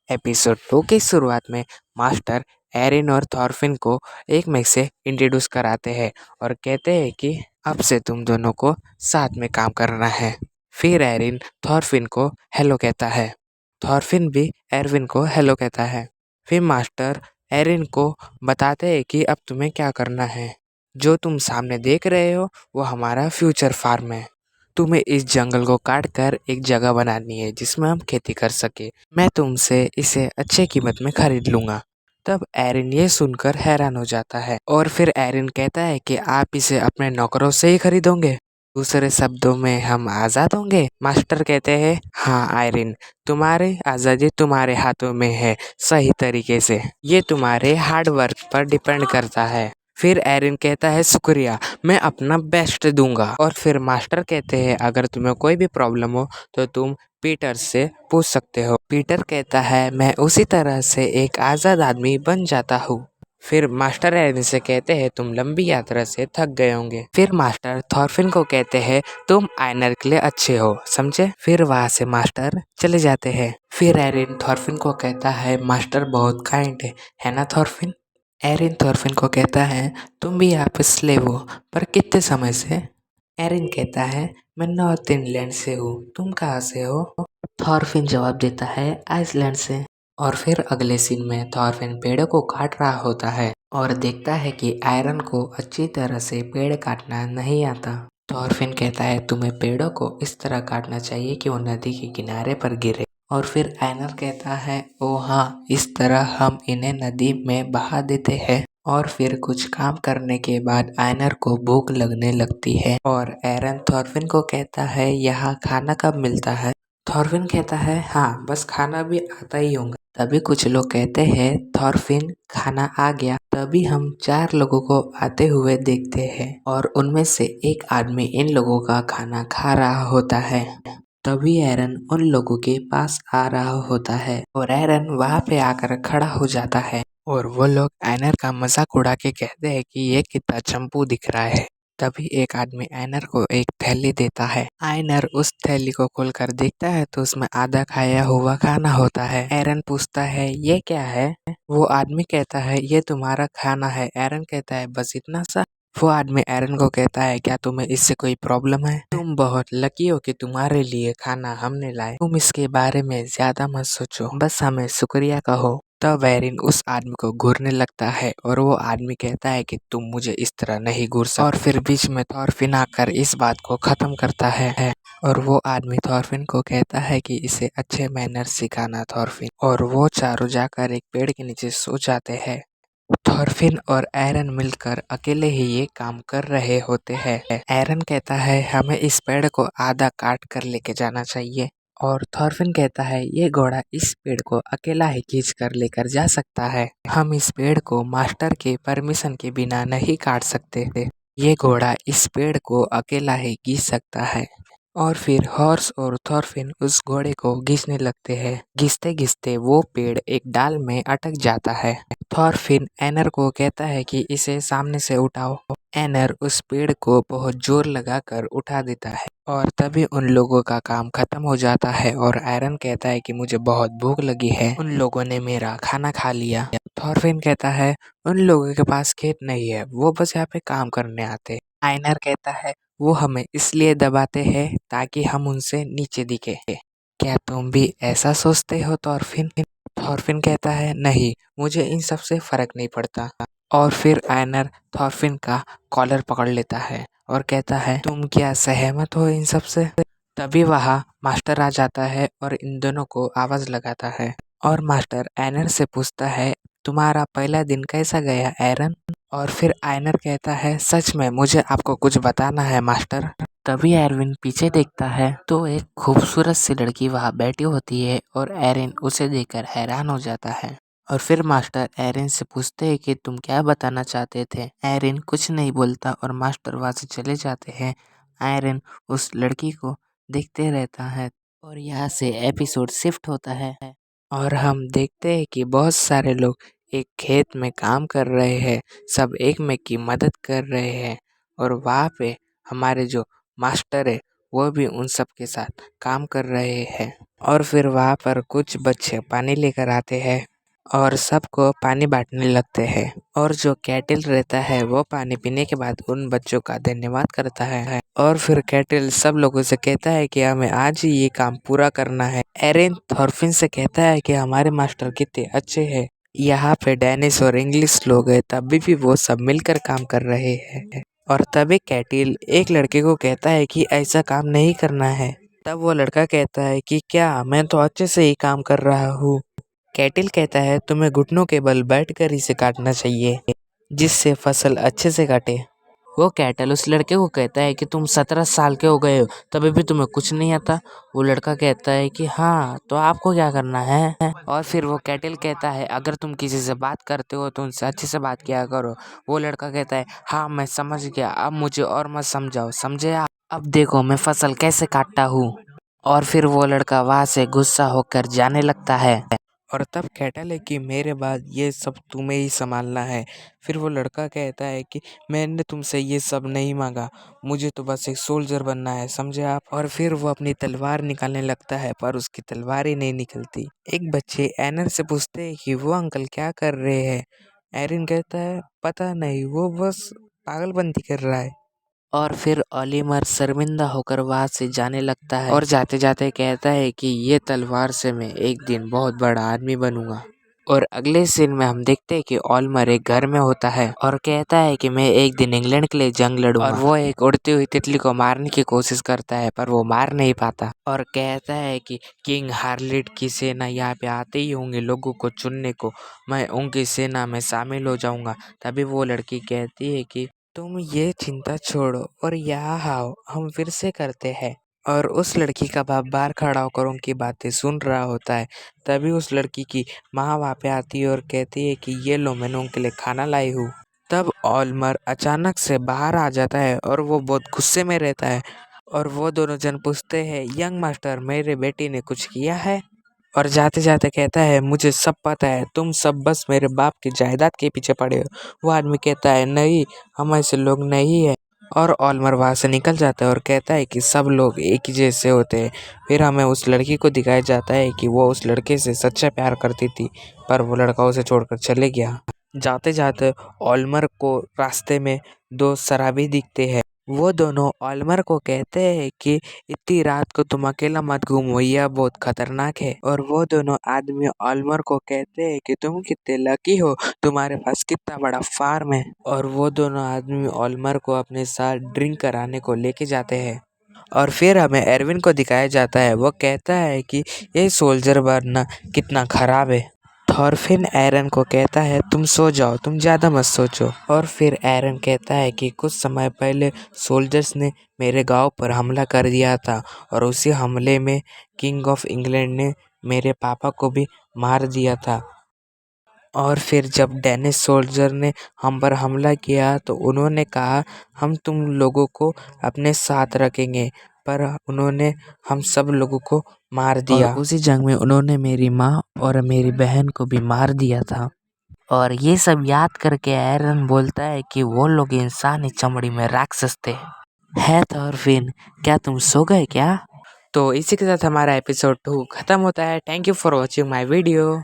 Episode 2 की शुरुआत में मास्टर एरिन और थॉरफिन को एक में से इंट्रोड्यूस कराते हैं और कहते हैं कि अब से तुम दोनों को साथ में काम करना है। फिर एरिन थॉरफिन को हेलो कहता है। थॉरफिन भी एरविन को हेलो कहता है। फिर मास्टर एरिन को बताते हैं कि अब तुम्हें क्या करना है। जो तुम सामने देख रहे हो वो हमारा फ्यूचर फार्म है। तुम्हें इस जंगल को काट कर एक जगह बनानी है जिसमें हम खेती कर सके। मैं तुमसे इसे अच्छे कीमत में खरीद लूंगा। तब एरिन ये सुनकर हैरान हो जाता है और फिर एरिन कहता है कि आप इसे अपने नौकरों से ही खरीदोगे। दूसरे शब्दों में हम आज़ाद होंगे। मास्टर कहते हैं हाँ आयरिन, तुम्हारी आज़ादी तुम्हारे हाथों में है। सही तरीके से ये तुम्हारे हार्ड वर्क पर डिपेंड करता है। फिर एरिन कहता है शुक्रिया, मैं अपना बेस्ट दूंगा। और फिर मास्टर कहते हैं अगर तुम्हें कोई भी प्रॉब्लम हो तो तुम पीटर से पूछ सकते हो। पीटर कहता है मैं उसी तरह से एक आज़ाद आदमी बन जाता हूँ। फिर मास्टर एरिन से कहते हैं तुम लंबी यात्रा से थक गए होंगे। फिर मास्टर थॉरफिन को कहते हैं तुम आयनर के लिए अच्छे हो, समझे। फिर वहाँ से मास्टर चले जाते हैं। फिर एरिन थॉरफिन को कहता है मास्टर बहुत काइंड है ना थॉरफिन। एरिन थॉरफिन को कहता है तुम भी यहाँ पे स्लेव हो, पर कितने समय से। एरिन कहता है मैं नॉर्थ इंग्लैंड से हूँ, तुम कहाँ से हो। थॉरफिन जवाब देता है आइसलैंड से। और फिर अगले सीन में थॉरफिन पेड़ों को काट रहा होता है और देखता है कि आयरन को अच्छी तरह से पेड़ काटना नहीं आता। थॉरफिन कहता है तुम्हें पेड़ों को इस तरह काटना चाहिए कि वो नदी के किनारे पर गिरे। और फिर आयनर कहता है ओ हाँ, इस तरह हम इन्हें नदी में बहा देते हैं। और फिर कुछ काम करने के बाद आयनर को भूख लगने लगती है और एरन थॉरफिन को कहता है यहाँ खाना कब मिलता है। थॉरफिन कहता है हाँ, बस खाना भी आता ही होगा। तभी कुछ लोग कहते हैं थॉरफिन खाना आ गया। तभी हम 4 लोगों को आते हुए देखते हैं और उनमें से एक आदमी इन लोगों का खाना खा रहा होता है। तभी एरन उन लोगों के पास आ रहा होता है और एरन वहाँ पे आकर खड़ा हो जाता है और वो लोग आयनर का मजाक उड़ा के कहते हैं कि ये कितना चंपू दिख रहा है। तभी एक आदमी आयनर को एक थैली देता है। आयनर उस थैली को खोलकर देखता है तो उसमें आधा खाया हुआ खाना होता है। एरन पूछता है ये क्या है। वो आदमी कहता है ये तुम्हारा खाना है। एरन कहता है बस इतना सा। वो आदमी एरन को कहता है क्या तुम्हें इससे कोई प्रॉब्लम है। तुम बहुत लकी हो कि तुम्हारे लिए खाना हमने लाए। तुम इसके बारे में ज्यादा मत सोचो, बस हमें शुक्रिया कहो। तब एरिन उस आदमी को घूरने लगता है और वो आदमी कहता है कि तुम मुझे इस तरह नहीं घूर सकते। और फिर बीच में थॉरफिन आकर इस बात को खत्म करता है और वो आदमी थॉरफिन को कहता है कि इसे अच्छे मैनर सिखाना थॉरफिन। और वो चारों जाकर एक पेड़ के नीचे सो जाते हैं। थॉरफिन और एरन मिलकर अकेले ही ये काम कर रहे होते हैं। एरन कहता है हमें इस पेड़ को आधा काट कर लेके जाना चाहिए। और थॉरफिन कहता है ये घोड़ा इस पेड़ को अकेला ही खींच कर लेकर जा सकता है। हम इस पेड़ को मास्टर के परमिशन के बिना नहीं काट सकते थे। ये घोड़ा इस पेड़ को अकेला ही खींच सकता है। और फिर हॉर्स और थॉरफिन उस घोड़े को घींचने लगते हैं। घिसते घिसते वो पेड़ एक डाल में अटक जाता है। थॉरफिन एनर को कहता है कि इसे सामने से उठाओ। एनर उस पेड़ को बहुत जोर लगाकर उठा देता है और तभी उन लोगों का काम खत्म हो जाता है। और आयरन कहता है कि मुझे बहुत भूख लगी है, उन लोगों ने मेरा खाना खा लिया। थॉरफिन कहता है उन लोगों के पास खेत नहीं है, वो बस यहाँ पे काम करने आते। आयनर कहता है वो हमें इसलिए दबाते हैं ताकि हम उनसे नीचे दिखे। क्या तुम भी ऐसा सोचते हो थॉरफिन। थॉरफिन कहता है नहीं, मुझे इन सब से फर्क नहीं पड़ता। और फिर आयनर थॉरफिन का कॉलर पकड़ लेता है और कहता है तुम क्या सहमत हो इन सब से। तभी वहाँ मास्टर आ जाता है और इन दोनों को आवाज लगाता है। और मास्टर आयनर से पूछता है तुम्हारा पहला दिन कैसा गया एरन। और फिर आयनर कहता है सच में मुझे आपको कुछ बताना है मास्टर। तभी एरविन पीछे देखता है तो एक खूबसूरत सी लड़की वहाँ बैठी होती है और एरिन उसे देखकर हैरान हो जाता है। और फिर मास्टर एरिन से पूछते हैं कि तुम क्या बताना चाहते थे। एरिन कुछ नहीं बोलता और मास्टर वहाँ से चले जाते हैं। एरिन उस लड़की को देखते रहता है और यहाँ से एपिसोड शिफ्ट होता है और हम देखते हैं कि बहुत सारे लोग एक खेत में काम कर रहे हैं। सब एक में की मदद कर रहे हैं और वहाँ पे हमारे जो मास्टर है वो भी उन सब के साथ काम कर रहे हैं। और फिर वहाँ पर कुछ बच्चे पानी लेकर आते हैं और सबको पानी बांटने लगते हैं। और जो कैटल रहता है वो पानी पीने के बाद उन बच्चों का धन्यवाद करता है। और फिर कैटल सब लोगों से कहता है कि हमें आज ही ये काम पूरा करना है। एरिन थॉर्फिन से कहता है कि हमारे मास्टर कितने अच्छे हैं। यहाँ पे डेनिस और इंग्लिश लोग हैं, तभी भी वो सब मिलकर काम कर रहे हैं। और तभी कैटिल एक लड़के को कहता है कि ऐसा काम नहीं करना है। तब वो लड़का कहता है कि क्या, मैं तो अच्छे से ही काम कर रहा हूँ। कैटिल कहता है तुम्हें घुटनों के बल बैठकर इसे काटना चाहिए, जिससे फसल अच्छे से कटे। वो कैटल उस लड़के को कहता है कि तुम 17 साल के हो गए हो, तभी भी तुम्हें कुछ नहीं आता। वो लड़का कहता है कि हाँ, तो आपको क्या करना है। और फिर वो कैटल कहता है अगर तुम किसी से बात करते हो तो उनसे अच्छे से बात किया करो। वो लड़का कहता है हाँ मैं समझ गया, अब मुझे और मत समझाओ, समझे आप? अब देखो मैं फसल कैसे काटता हूँ। और फिर वो लड़का वहाँ से गुस्सा होकर जाने लगता है। और तब कैटल है कि मेरे बाद ये सब तुम्हें ही संभालना है। फिर वो लड़का कहता है कि मैंने तुमसे ये सब नहीं मांगा, मुझे तो बस एक सोल्जर बनना है, समझे आप? और फिर वो अपनी तलवार निकालने लगता है पर उसकी तलवार ही नहीं निकलती। एक बच्चे एरन से पूछते हैं कि वो अंकल क्या कर रहे हैं। एरन कहता है पता नहीं, वो बस पागलपंती कर रहा है। और फिर ओलिवर शर्मिंदा होकर वहाँ से जाने लगता है और जाते जाते कहता है कि ये तलवार से मैं एक दिन बहुत बड़ा आदमी बनूंगा। और अगले सीन में हम देखते हैं कि ओलिवर एक घर में होता है और कहता है कि मैं एक दिन इंग्लैंड के लिए जंग लड़ूंगा। और वो एक उड़ती हुई तितली को मारने की कोशिश करता है पर वो मार नहीं पाता। और कहता है कि किंग हार्लेट की सेना यहाँ पे आते ही होंगे लोगों को चुनने को, मैं उनकी सेना में शामिल हो जाऊंगा। तभी वो लड़की कहती है कि तुम ये चिंता छोड़ो और यहाँ आओ, हम फिर से करते हैं। और उस लड़की का बाप बाहर खड़ा होकर उनकी बातें सुन रहा होता है। तभी उस लड़की की माँ वहाँ पे आती है और कहती है कि ये लो, मैंने उनके लिए खाना लाई हूँ। तब ओलिवर अचानक से बाहर आ जाता है और वो बहुत गुस्से में रहता है। और वो दोनों जन पूछते हैं यंग मास्टर, मेरे बेटी ने कुछ किया है? और जाते जाते कहता है मुझे सब पता है, तुम सब बस मेरे बाप की जायदाद के पीछे पड़े हो। वो आदमी कहता है नहीं, हम ऐसे लोग नहीं है। और ओलिवर वहाँ से निकल जाता है और कहता है कि सब लोग एक ही जैसे होते हैं। फिर हमें उस लड़की को दिखाया जाता है कि वो उस लड़के से सच्चा प्यार करती थी पर वो लड़का उसे छोड़कर चले गया। जाते जाते ओलिवर को रास्ते में दो शराबी दिखते हैं। वो दोनों ओलिवर को कहते हैं कि इतनी रात को तुम अकेला मत घूमो, यह बहुत खतरनाक है। और वो दोनों आदमी ओलिवर को कहते हैं कि तुम कितने लकी हो, तुम्हारे पास कितना बड़ा फार्म है। और वो दोनों आदमी ओलिवर को अपने साथ ड्रिंक कराने को लेके जाते हैं। और फिर हमें एरविन को दिखाया जाता है, वो कहता है कि ये सोल्जर बनना कितना खराब है। थॉरफिन एरन को कहता है तुम सो जाओ, तुम ज़्यादा मत सोचो। और फिर एरन कहता है कि कुछ समय पहले सोल्जर्स ने मेरे गांव पर हमला कर दिया था और उसी हमले में किंग ऑफ इंग्लैंड ने मेरे पापा को भी मार दिया था। और फिर जब डेनिस सोल्जर ने हम पर हमला किया तो उन्होंने कहा हम तुम लोगों को अपने साथ रखेंगे, पर उन्होंने हम सब लोगों को मार दिया। और उसी जंग में उन्होंने मेरी माँ और मेरी बहन को भी मार दिया था। और ये सब याद करके एरन बोलता है कि वो लोग इंसानी चमड़ी में राक्षस थे। है थॉरफिन, क्या तुम सो गए क्या? तो इसी के साथ हमारा एपिसोड 2 खत्म होता है। Thank you for watching my video.